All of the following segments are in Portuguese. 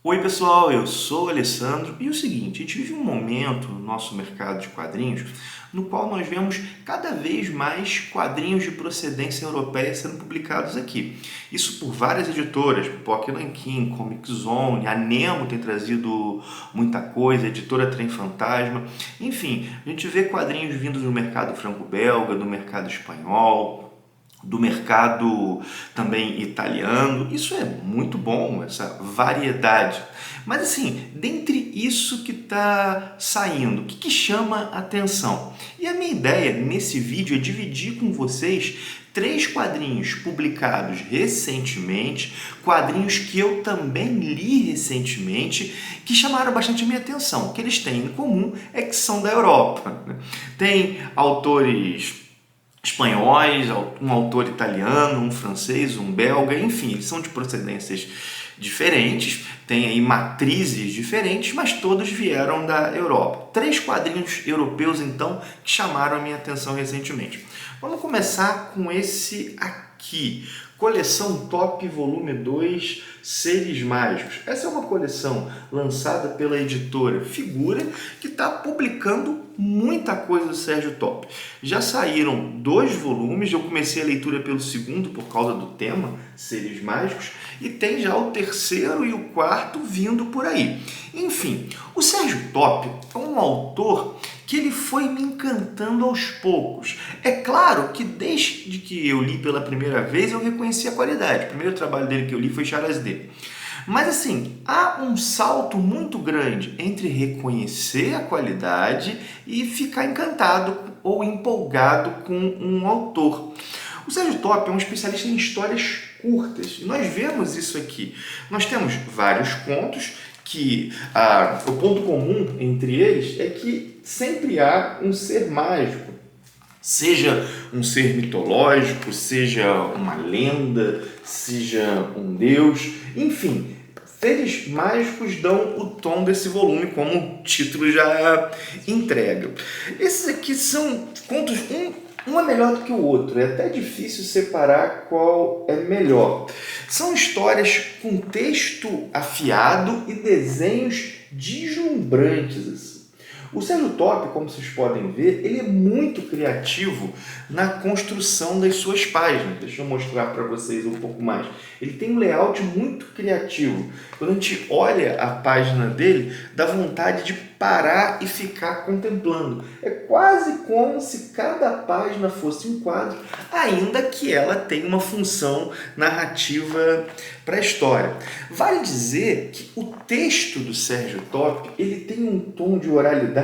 Oi pessoal, eu sou o Alessandro e o seguinte, a gente vive um momento no nosso mercado de quadrinhos no qual nós vemos cada vez mais quadrinhos de procedência europeia sendo publicados aqui. Isso por várias editoras, Pocket Nankin, Comic Zone, a Nemo tem trazido muita coisa, a editora Trem Fantasma, enfim, a gente vê quadrinhos vindos do mercado franco-belga, do mercado espanhol, do mercado também italiano. Isso é muito bom, essa variedade. Mas assim, dentre isso que está saindo, o que chama atenção? E a minha ideia nesse vídeo é dividir com vocês 3 quadrinhos publicados recentemente, quadrinhos que eu também li recentemente, que chamaram bastante a minha atenção. O que eles têm em comum é que são da Europa. Tem autores espanhóis, um autor italiano, um francês, um belga, enfim, eles são de procedências diferentes, têm aí matrizes diferentes, mas todos vieram da Europa. 3 quadrinhos europeus, então, que chamaram a minha atenção recentemente. Vamos começar com esse aqui, Coleção Top Volume 2, Seres Mágicos. Essa é uma coleção lançada pela editora Figura, que está publicando muita coisa do Sérgio Top. Já saíram 2 volumes, eu comecei a leitura pelo segundo por causa do tema, Seres Mágicos, e tem já o terceiro e o quarto vindo por aí. Enfim, o Sérgio Top é um autor que ele foi me encantando aos poucos. É claro que desde que eu li pela primeira vez eu reconheci a qualidade. O primeiro trabalho dele que eu li foi Charles D. Mas assim, há um salto muito grande entre reconhecer a qualidade e ficar encantado ou empolgado com um autor. O Sérgio Top é um especialista em histórias curtas. Nós vemos isso aqui. Nós temos vários contos que o ponto comum entre eles é que sempre há um ser mágico, seja um ser mitológico, seja uma lenda, seja um deus, enfim, seres mágicos dão o tom desse volume, como o título já entrega. Esses aqui são contos, um é melhor do que o outro, é até difícil separar qual é melhor. São histórias com texto afiado e desenhos deslumbrantes, assim. O Sérgio Top, como vocês podem ver, ele é muito criativo na construção das suas páginas. Deixa eu mostrar para vocês um pouco mais. Ele tem um layout muito criativo. Quando a gente olha a página dele, dá vontade de parar e ficar contemplando. É quase como se cada página fosse um quadro, ainda que ela tenha uma função narrativa para a história. Vale dizer que o texto do Sérgio Top, ele tem um tom de oralidade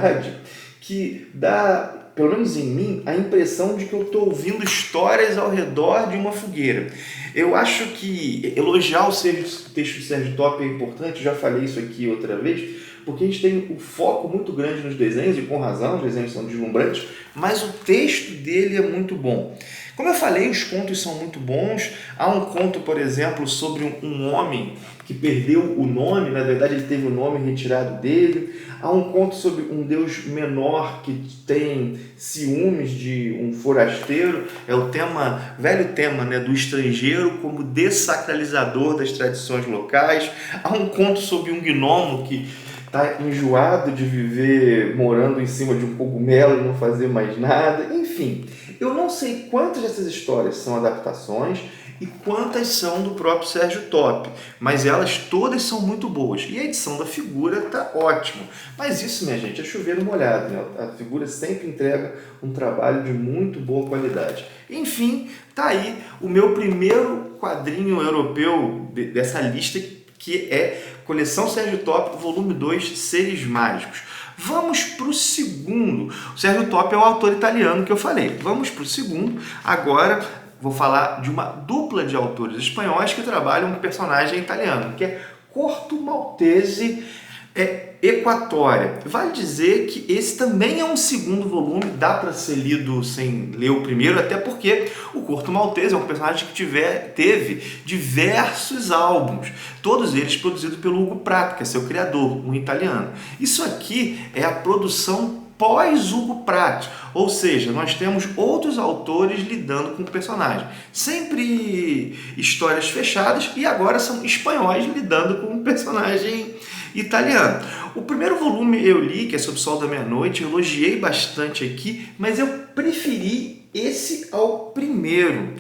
que dá, pelo menos em mim, a impressão de que eu estou ouvindo histórias ao redor de uma fogueira. Eu acho que elogiar o texto do Sérgio Top é importante, já falei isso aqui outra vez, porque a gente tem um foco muito grande nos desenhos, e com razão, os desenhos são deslumbrantes, mas o texto dele é muito bom. Como eu falei, os contos são muito bons. Há um conto, por exemplo, sobre um homem que perdeu o nome, na verdade ele teve o nome retirado dele. Há um conto sobre um deus menor que tem ciúmes de um forasteiro. É o tema, velho tema, né, do estrangeiro como dessacralizador das tradições locais. Há um conto sobre um gnomo que está enjoado de viver morando em cima de um cogumelo e não fazer mais nada. Enfim, eu não sei quantas dessas histórias são adaptações e quantas são do próprio Sérgio Top, mas elas todas são muito boas. E a edição da Figura está ótima. Mas isso, minha gente, é chover molhado, né? A Figura sempre entrega um trabalho de muito boa qualidade. Enfim, tá aí o meu primeiro quadrinho europeu dessa lista, que é Coleção Sérgio Top, volume 2, Seres Mágicos. Vamos para o segundo. O Sérgio Top é o autor italiano que eu falei. Vamos para o segundo. Agora vou falar de uma dupla de autores espanhóis que trabalham com personagem italiano, que é Corto Maltese Equatória. Vale dizer que esse também é um segundo volume, dá para ser lido sem ler o primeiro, até porque o Corto Maltese é um personagem que teve diversos álbuns, todos eles produzidos pelo Hugo Pratt, que é seu criador, um italiano. Isso aqui é a produção pós-Hugo Pratt, ou seja, nós temos outros autores lidando com o personagem. Sempre histórias fechadas e agora são espanhóis lidando com um personagem italiano. O primeiro volume eu li, que é Sob o Sol da Meia-Noite, eu elogiei bastante aqui, mas eu preferi esse ao primeiro.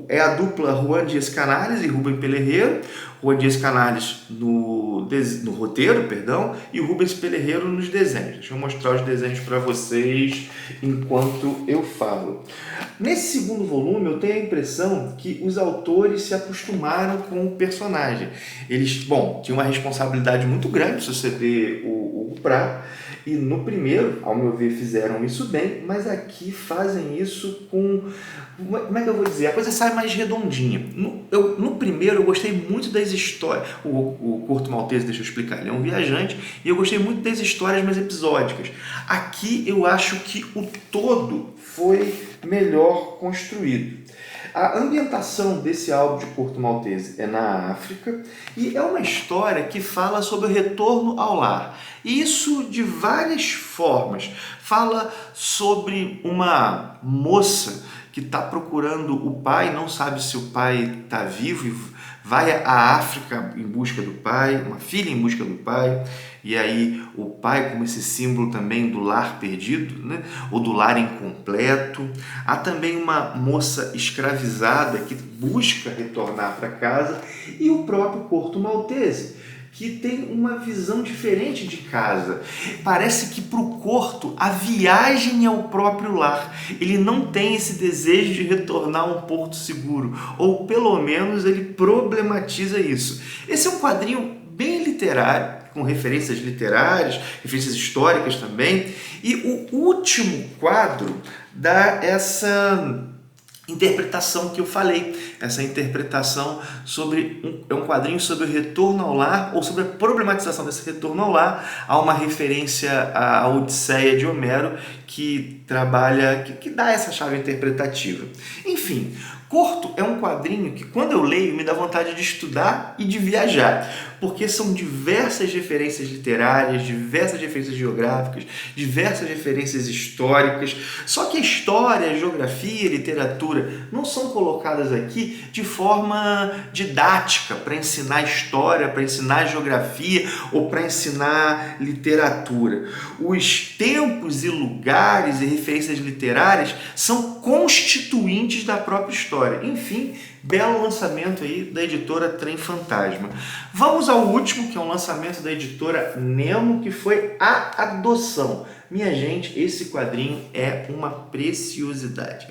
É a dupla Juan Dias Canales e Rubem Pelerreiro. Juan Dias Canales no roteiro, e o Rubens Pelerreiro nos desenhos. Deixa eu mostrar os desenhos para vocês enquanto eu falo. Nesse segundo volume eu tenho a impressão que os autores se acostumaram com o personagem. Eles, tinham uma responsabilidade muito grande se você ver o Pratt. E no primeiro, ao meu ver, fizeram isso bem, mas aqui fazem isso com... Como é que eu vou dizer? A coisa sai mais redondinha. No primeiro, eu gostei muito das histórias. O Curto Maltese, deixa eu explicar, ele é um viajante, e eu gostei muito das histórias mais episódicas. Aqui, eu acho que o todo foi melhor construído. A ambientação desse álbum de Curto Maltese é na África e é uma história que fala sobre o retorno ao lar. E isso de várias formas. Fala sobre uma moça que está procurando o pai, não sabe se o pai está vivo e vai à África em busca do pai, uma filha em busca do pai, e aí o pai como esse símbolo também do lar perdido, né? Ou do lar incompleto. Há também uma moça escravizada que busca retornar para casa e o próprio Curto Maltese, que tem uma visão diferente de casa. Parece que para o Curto a viagem é o próprio lar. Ele não tem esse desejo de retornar a um porto seguro, ou pelo menos ele problematiza isso. Esse é um quadrinho bem literário, com referências literárias, referências históricas também, e o último quadro dá essa interpretação que eu falei, essa interpretação é um quadrinho sobre o retorno ao lar, ou sobre a problematização desse retorno ao lar. Há uma referência à Odisseia de Homero que trabalha, que dá essa chave interpretativa. Enfim, Curto é um quadrinho que quando eu leio me dá vontade de estudar e de viajar, porque são diversas referências literárias, diversas referências geográficas, diversas referências históricas, só que a história, a geografia, a literatura não são colocadas aqui de forma didática para ensinar história, para ensinar geografia ou para ensinar literatura. Os tempos e lugares e referências literárias são constituintes da própria história. Enfim, belo lançamento aí da editora Trem Fantasma. Vamos ao último, que é um lançamento da editora Nemo, que foi A Adoção. Minha gente, esse quadrinho é uma preciosidade,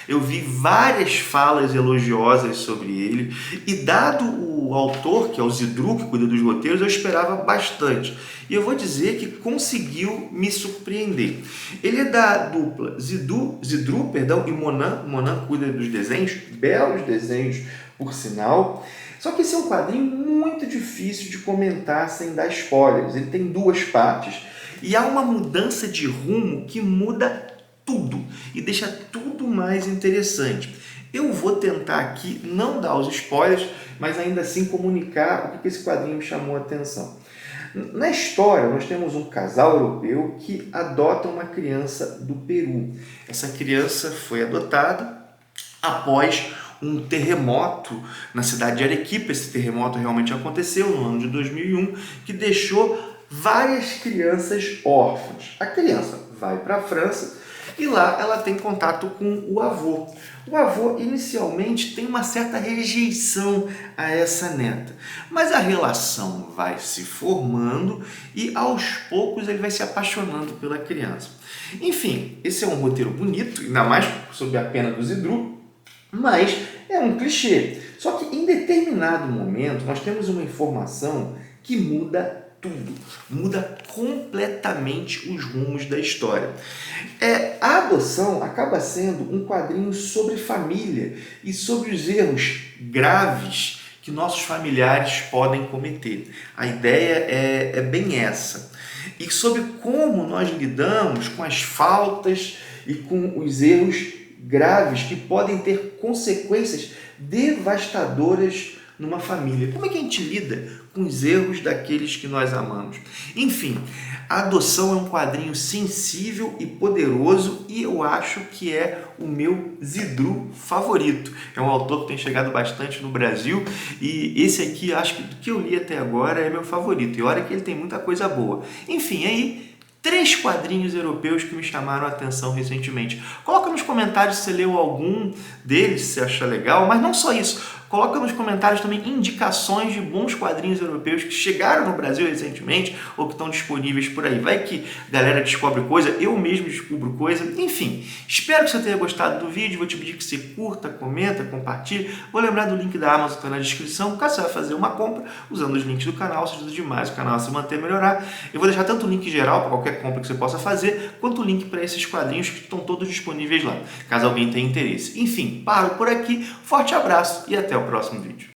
Eu vi várias falas elogiosas sobre ele e, dado o autor, que é o Zidru, que cuida dos roteiros, eu esperava bastante. E eu vou dizer que conseguiu me surpreender. Ele é da dupla Zidru, e Monan. Monan cuida dos desenhos, belos desenhos, por sinal. Só que esse é um quadrinho muito difícil de comentar sem dar spoilers. Ele tem duas partes. E há uma mudança de rumo que muda tudo e deixa tudo mais interessante. Eu vou tentar aqui não dar os spoilers, mas ainda assim comunicar o que esse quadrinho me chamou a atenção. Na história, nós temos um casal europeu que adota uma criança do Peru. Essa criança foi adotada após um terremoto na cidade de Arequipa. Esse terremoto realmente aconteceu no ano de 2001, que deixou várias crianças órfãs. A criança vai para a França e lá ela tem contato com o avô. O avô inicialmente tem uma certa rejeição a essa neta, mas a relação vai se formando e aos poucos ele vai se apaixonando pela criança. Enfim, esse é um roteiro bonito, ainda mais sob a pena do Zidru, mas é um clichê. Só que em determinado momento nós temos uma informação que muda tudo, muda completamente os rumos da história. A Adoção acaba sendo um quadrinho sobre família e sobre os erros graves que nossos familiares podem cometer. A ideia é bem essa. E sobre como nós lidamos com as faltas e com os erros graves que podem ter consequências devastadoras numa família? Como é que a gente lida com os erros daqueles que nós amamos? Enfim, a adoção é um quadrinho sensível e poderoso e eu acho que é o meu Zidru favorito. É um autor que tem chegado bastante no Brasil e esse aqui, acho que do que eu li até agora, é meu favorito. E olha que ele tem muita coisa boa. Enfim, aí 3 quadrinhos europeus que me chamaram a atenção recentemente. Coloca nos comentários se você leu algum deles, se você acha legal, mas não só isso. Coloca nos comentários também indicações de bons quadrinhos europeus que chegaram no Brasil recentemente ou que estão disponíveis por aí. Vai que a galera descobre coisa, eu mesmo descubro coisa. Enfim, espero que você tenha gostado do vídeo. Vou te pedir que você curta, comenta, compartilhe. Vou lembrar do link da Amazon que está na descrição, caso você vai fazer uma compra usando os links do canal. Isso ajuda demais o canal a se manter e melhorar. Eu vou deixar tanto o link geral para qualquer compra que você possa fazer, quanto o link para esses quadrinhos que estão todos disponíveis lá, caso alguém tenha interesse. Enfim, paro por aqui. Forte abraço e até o próximo vídeo.